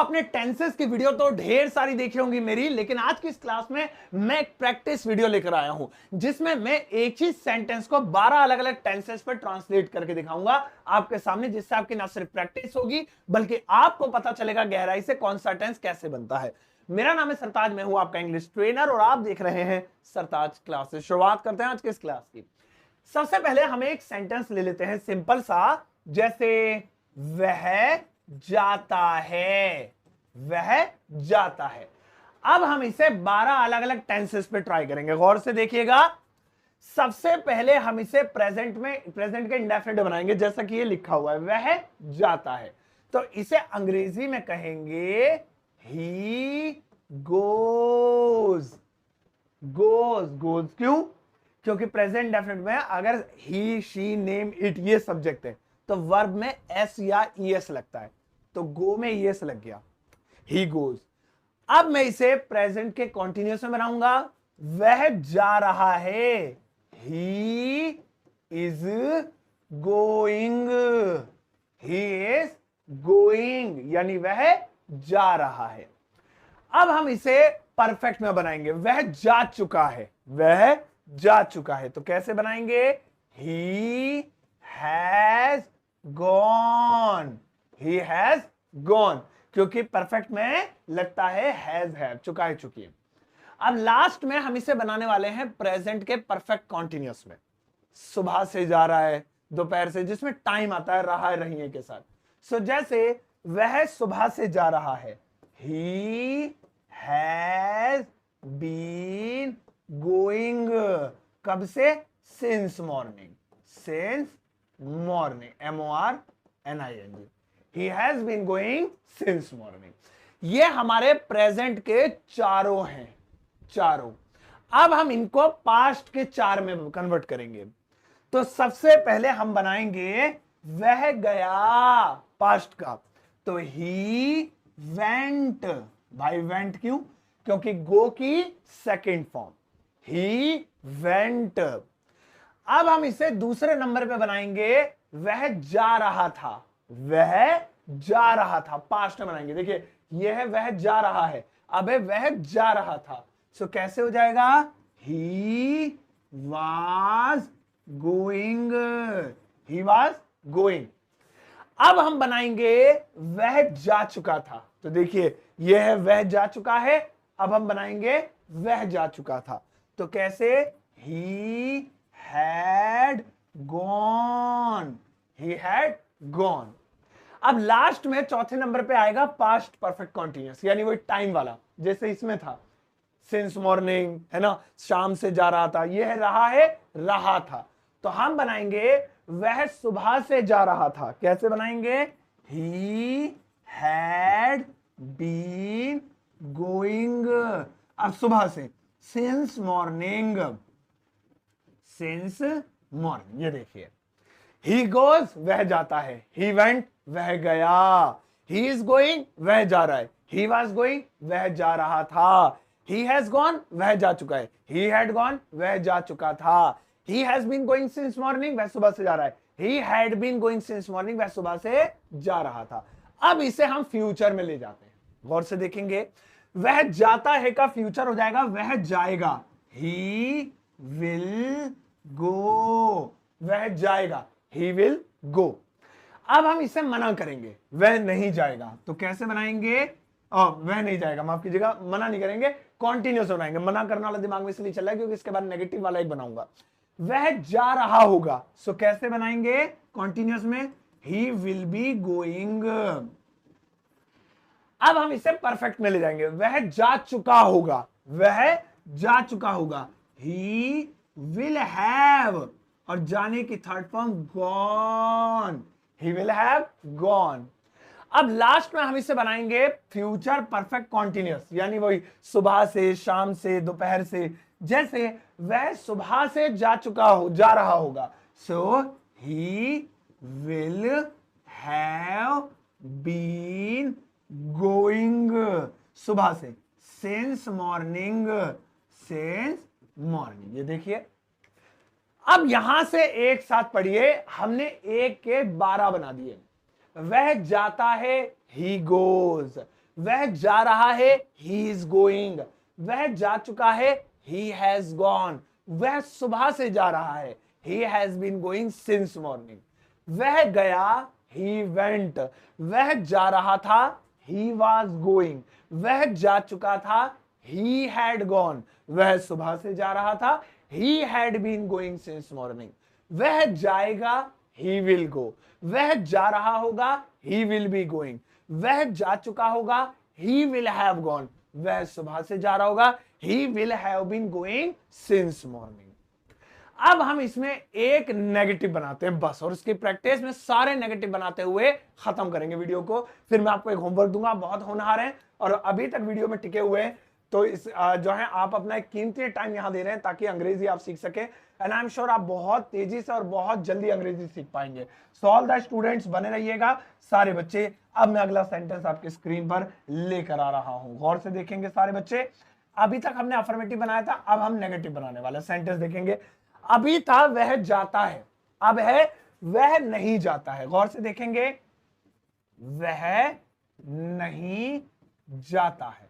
आपने टेंसेस की वीडियो तो ढेर सारी देखी होंगी मेरी, लेकिन आज की इस क्लास में मैं एक प्रैक्टिस वीडियो लेकर आया हूं जिसमें मैं एक ही सेंटेंस को 12 अलग अलग टेंसेस पर ट्रांसलेट करके दिखाऊंगा आपके सामने, जिससे आपकी ना सिर्फ प्रैक्टिस होगी बल्कि आपको पता चलेगा गहराई से कौन सा टेंस कैसे बनता है। मेरा नाम है सरताज, मैं हूं आपका इंग्लिश ट्रेनर और आप देख रहे हैं सरताज क्लासेस। शुरुआत करते हैं आज की इस क्लास की। सबसे पहले हमें एक सेंटेंस ले लेते हैं सिंपल सा, जैसे वह जाता है, वह जाता है। अब हम इसे 12 अलग अलग टेंसेस पे ट्राई करेंगे, गौर से देखिएगा। सबसे पहले हम इसे प्रेजेंट के इंडेफिनिट बनाएंगे, जैसा कि ये लिखा हुआ है वह जाता है, तो इसे अंग्रेजी में कहेंगे ही गोज। गोज क्यों? क्योंकि प्रेजेंट इंडेफिनिट में अगर ही, शी, नेम, इट ये सब्जेक्ट है तो वर्ब में एस या ईएस लगता है, तो गो में ईएस लग गया, ही गोज। अब मैं इसे प्रेजेंट के कॉन्टिन्यूस में बनाऊंगा, वह जा रहा है, he is going, he is going, यानी वह जा रहा है। अब हम इसे परफेक्ट में बनाएंगे, वह जा चुका है, वह जा चुका है, तो कैसे बनाएंगे? He has gone, he has gone, क्योंकि परफेक्ट में लगता है हैज है, चुका है, चुकी है। अब लास्ट में हम इसे बनाने वाले हैं प्रेजेंट के परफेक्ट कॉन्टिन्यूअस में। सुबह से जा रहा है, दोपहर से, जिसमें टाइम आता है रहा है रही के साथ। सो जैसे वह सुबह से जा रहा है, ही हैज बीन गोइंग, कब से? Since morning, since morning, MORNING, he has been going since morning. ये हमारे प्रेजेंट के चारों हैं, चारों। अब हम इनको पास्ट के 4 में कन्वर्ट करेंगे। तो सबसे पहले हम बनाएंगे वह गया, पास्ट का, तो ही वेंट। भाई वेंट क्यों? क्योंकि गो की सेकंड फॉर्म, ही वेंट। अब हम इसे दूसरे नंबर पे बनाएंगे, वह जा रहा था, वह जा रहा था, पास्ट में बनाएंगे। देखिए यह है वह जा रहा है, अब है वह जा रहा था, सो कैसे हो जाएगा? He was going, he was going. अब हम बनाएंगे वह जा चुका था, तो देखिए यह है वह जा चुका है, अब हम बनाएंगे वह जा चुका था, तो कैसे? He had gone, he had gone. अब लास्ट में चौथे नंबर पे आएगा पास्ट परफेक्ट कॉन्टिन्यूअस, यानी वो टाइम वाला, जैसे इसमें था सिंस मॉर्निंग, है ना, शाम से जा रहा था, यह रहा है, रहा था, तो हम बनाएंगे वह सुबह से जा रहा था। कैसे बनाएंगे? ही हैड बीन गोइंग, अब सुबह से, सिंस मॉर्निंग, सिंस मॉर्निंग। ये देखिए ही गोज, वह जाता है, ही वेंट, वह गया, ही इज गोइंग, वह जा रहा है, ही वॉज गोइंग, वह जा रहा था, ही हैज गॉन, वह जा चुका है, ही हैड गॉन, वह जा चुका था, he has been going since morning, वह सुबह से जा रहा है, he had been going since morning, वह सुबह से जा रहा था। अब इसे हम फ्यूचर में ले जाते हैं, गौर से देखेंगे, वह जाता है का फ्यूचर हो जाएगा वह जाएगा, ही विल गो, वह जाएगा, ही विल गो। अब हम इसे मना करेंगे, वह नहीं जाएगा, तो कैसे बनाएंगे? वह नहीं जाएगा, माफ कीजिएगा, मना नहीं करेंगे, कॉन्टिन्यूस बनाएंगे। मना करने वाला दिमाग में इसलिए चल रहा है क्योंकि इसके बाद नेगेटिव वाला एक बनाऊंगा। वह जा रहा होगा, सो कैसे बनाएंगे? कॉन्टिन्यूस में, ही विल बी गोइंग। अब हम इसे परफेक्ट में ले जाएंगे, वह जा चुका होगा, वह जा चुका होगा, ही विल हैव, और जाने की third form gone, he will have gone. अब लास्ट में हम इसे बनाएंगे फ्यूचर परफेक्ट कॉन्टिन्यूअस, यानी वही सुबह से, शाम से, दोपहर से, जैसे वह सुबह से जा चुका हो, जा रहा होगा, so he will have been going, सुबह से, सिंस मॉर्निंग, सिंस मॉर्निंग। ये देखिए, अब यहां से एक साथ पढ़िए, हमने एक के 12 बना दिए। वह जाता है, ही गोज, वह जा रहा है, ही इज गोइंग। वह जा चुका है, ही हैज गॉन। वह सुबह से जा रहा है, he has been going since morning. वह गया, ही वेंट। वह जा रहा था, ही वॉज गोइंग। वह जा चुका था, ही हैड गॉन। वह सुबह से जा रहा था, he had been going since morning. वह जाएगा, ही विल गो। वह जा रहा होगा, ही विल बी गोइंग। वह जा चुका होगा, ही विल हैव गॉन। वह सुबह से जा रहा होगा, he will have been going since morning. अब हम इसमें एक नेगेटिव बनाते हैं बस, और इसकी प्रैक्टिस में सारे नेगेटिव बनाते हुए खत्म करेंगे वीडियो को। फिर मैं आपको एक होमवर्क दूंगा, बहुत होनहार है और अभी तक वीडियो में टिके हुए हैं, तो इस जो है आप अपना एक कीमती टाइम यहां दे रहे हैं ताकि अंग्रेजी आप सीख सके। एंड आई एम श्योर आप बहुत तेजी से और बहुत जल्दी अंग्रेजी सीख पाएंगे। सो ऑल द स्टूडेंट्स बने रहिएगा, सारे बच्चे। अब मैं अगला सेंटेंस आपके स्क्रीन पर लेकर आ रहा हूं, गौर से देखेंगे सारे बच्चे। अभी तक हमने अफर्मेटिव बनाया था, अब हम नेगेटिव बनाने वाले सेंटेंस देखेंगे। अभी था वह जाता है, अब है वह नहीं जाता है। गौर से देखेंगे, वह नहीं जाता है,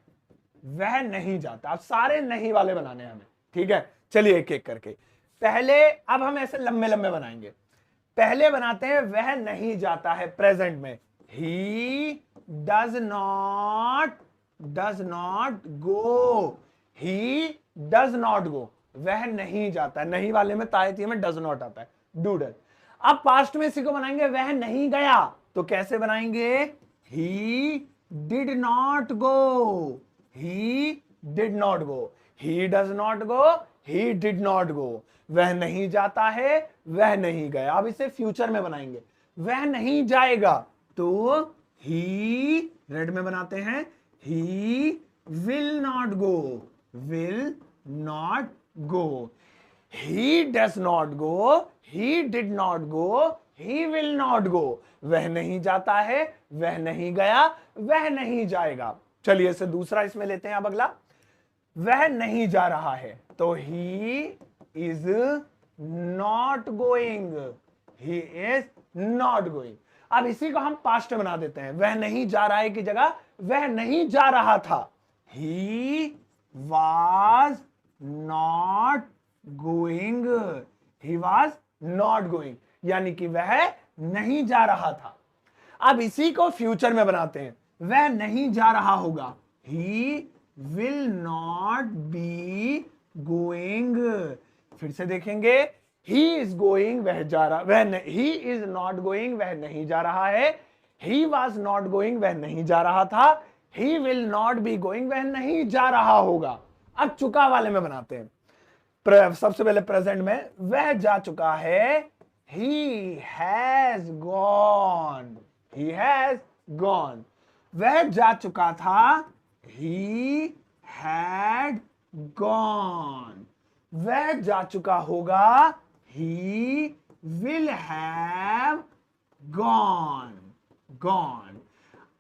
वह नहीं जाता। अब सारे नहीं वाले बनाने हैं हमें, ठीक है। चलिए एक एक करके पहले, अब हम ऐसे लंबे लंबे बनाएंगे। पहले बनाते हैं वह नहीं जाता है प्रेजेंट में, he does not go. He does not go, वह नहीं जाता है। नहीं वाले में तायती में डज नॉट आता है, डूडल। अब पास्ट में इसी को बनाएंगे, वह नहीं गया, तो कैसे बनाएंगे, he did not go. He did not go, he does not go, he did not go. वह नहीं जाता है, वह नहीं गया। अब इसे फ्यूचर में बनाएंगे, वह नहीं जाएगा, तो ही रेड में बनाते हैं, ही will not go, will not go. He does not go, he did not go, he will not go. वह नहीं जाता है, वह नहीं गया, वह नहीं जाएगा। चलिए इसे दूसरा इसमें लेते हैं। अब अगला, वह नहीं जा रहा है, तो he is not going, he is not going. अब इसी को हम पास्ट में बना देते हैं, वह नहीं जा रहा है की जगह वह नहीं जा रहा था, he was not going, he was not going, यानी कि वह नहीं जा रहा था। अब इसी को फ्यूचर में बनाते हैं, वह नहीं जा रहा होगा, he will not be going. फिर से देखेंगे, ही इज गोइंग, वह जा रहा, वह ही इज नॉट गोइंग, वह नहीं जा रहा है। ही वॉज नॉट गोइंग, वह नहीं जा रहा था। ही विल नॉट बी गोइंग, वह नहीं जा रहा होगा। अब चुका वाले में बनाते हैं। सबसे पहले प्रेजेंट में, वह जा चुका है, he has gone, he has gone. वह जा चुका था, ही हैड गॉन। वह जा चुका होगा, he will have gone, gone.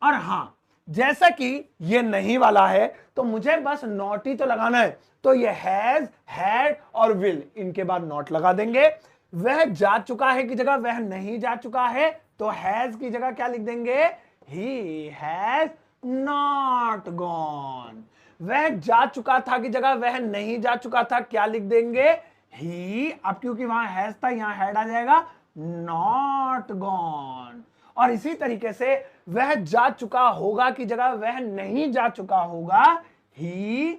और हां, जैसा कि ये नहीं वाला है तो मुझे बस नॉट ही तो लगाना है, तो ये हैज, हैड और विल, इनके बाद नॉट लगा देंगे। वह जा चुका है की जगह वह नहीं जा चुका है, तो हैज की जगह क्या लिख देंगे, ही हैज नॉट गॉन। वह जा चुका था की जगह वह नहीं जा चुका था, क्या लिख देंगे, ही। अब क्योंकि वहां हैज था, यहां हैड आ जाएगा, नॉट गॉन। और इसी तरीके से वह जा चुका होगा की जगह वह नहीं जा चुका होगा, ही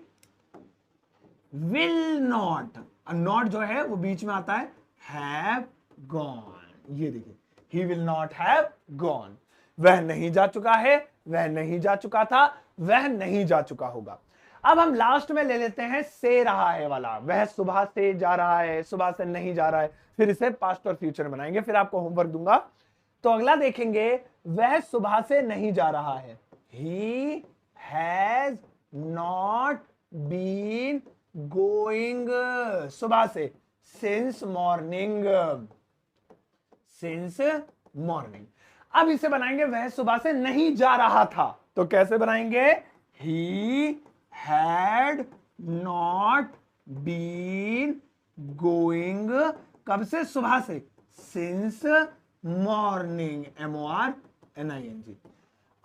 विल नॉट। नॉट जो है वो बीच में आता है, हैव गॉन। ये देखिए, ही विल नॉट हैव गॉन। वह नहीं जा चुका है, वह नहीं जा चुका था, वह नहीं जा चुका होगा। अब हम लास्ट में ले लेते हैं से रहा है वाला, वह सुबह से जा रहा है, सुबह से नहीं जा रहा है। फिर इसे पास्ट और फ्यूचर बनाएंगे, फिर आपको होमवर्क दूंगा। तो अगला देखेंगे, वह सुबह से नहीं जा रहा है, he has not been going, सुबह से, सिंस मॉर्निंग, सिंस मॉर्निंग। अब इसे बनाएंगे, वह सुबह से नहीं जा रहा था, तो कैसे बनाएंगे, he had not been going, कब से, सुबह से, सिंस मॉर्निंग, MORNING।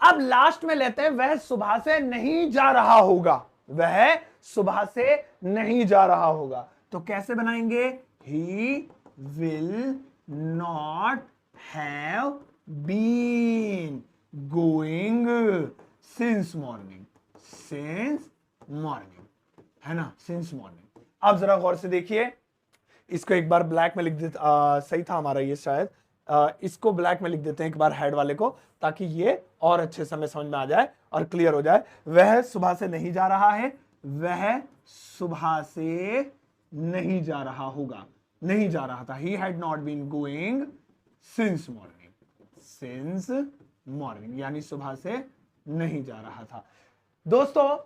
अब लास्ट में लेते हैं वह सुबह से नहीं जा रहा होगा, वह सुबह से नहीं जा रहा होगा। तो कैसे बनाएंगे? He will not have been going since morning, since morning, है ना, सिंस मॉर्निंग। अब जरा गौर से देखिए, इसको एक बार ब्लैक में लिख देते, सही था हमारा ये शायद, इसको ब्लैक में लिख देते हैं एक बार हेड वाले को, ताकि ये और अच्छे से हमें समझ में आ जाए और क्लियर हो जाए। वह सुबह से नहीं जा रहा है, वह सुबह से नहीं जा रहा होगा, नहीं जा रहा था। He had not been going since morning, since morning, यानी सुबह से नहीं जा रहा था। दोस्तों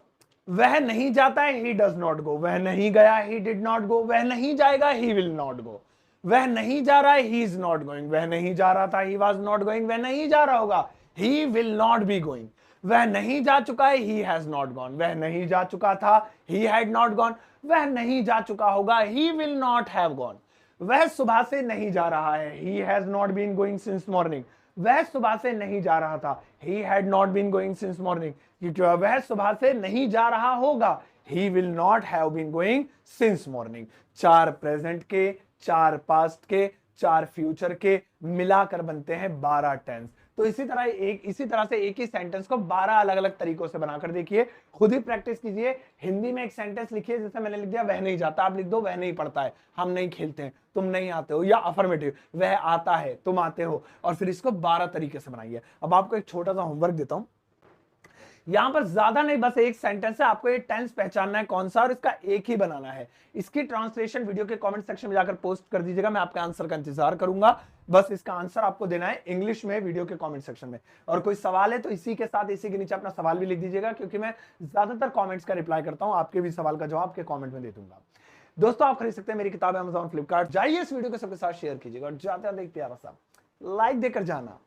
वह नहीं जाता है, ही डज नॉट गो, वह नहीं गया, ही डिड नॉट गो, वह नहीं जाएगा, ही विल नॉट गो, वह नहीं जा रहा है, ही इज नॉट गोइंग, वह नहीं जा रहा था, ही वाज नॉट गोइंग, वह नहीं जा रहा होगा, he will not be going, वह नहीं जा चुका है, ही हैज नॉट गॉन, वह नहीं जा चुका था, ही हैड नॉट गॉन, वह नहीं जा चुका होगा, he will not have gone, वह सुबह से नहीं जा रहा है, he has not been going since morning, वह सुबह से नहीं जा रहा था, he had not been going since morning, क्योंकि वह सुबह से नहीं जा रहा होगा, he will not have been going since morning. 4 present के, 4 पास्ट के, 4 फ्यूचर के मिलाकर बनते हैं 12 टेंस। तो इसी तरह से एक ही सेंटेंस को 12 अलग अलग तरीकों से बनाकर देखिए, खुद ही प्रैक्टिस कीजिए। हिंदी में एक सेंटेंस लिखिए, जैसे मैंने लिख दिया वह नहीं जाता, आप लिख दो वह नहीं पढ़ता है, हम नहीं खेलते हैं, तुम नहीं आते हो, या अफर्मेटिव वह आता है, तुम आते हो, और फिर इसको 12 तरीके से बनाइए। अब आपको एक छोटा सा होमवर्क देता हूं, यहां पर ज्यादा नहीं, बस एक सेंटेंस है, आपको ये टेंस पहचानना है कौन सा, और इसका एक ही बनाना है। इसकी ट्रांसलेशन वीडियो के कमेंट सेक्शन में जाकर पोस्ट कर दीजिएगा, मैं आपके आंसर का इंतजार करूंगा। बस इसका आंसर आपको देना है इंग्लिश में वीडियो के कमेंट सेक्शन में। और कोई सवाल है तो इसी के साथ इसी के नीचे अपना सवाल भी लिख दीजिएगा, क्योंकि मैं ज्यादातर कमेंट्स का रिप्लाई करता हूं, आपके भी सवाल का जवाब आपके कमेंट में दे दूंगा। दोस्तों आप खरीद सकते हैं मेरी किताब Amazon, फ्लिपकार्ट, जाइए इस वीडियो को सबके साथ शेयर कीजिएगा, और जाते जाते एक प्यारा सा लाइक देकर जाना।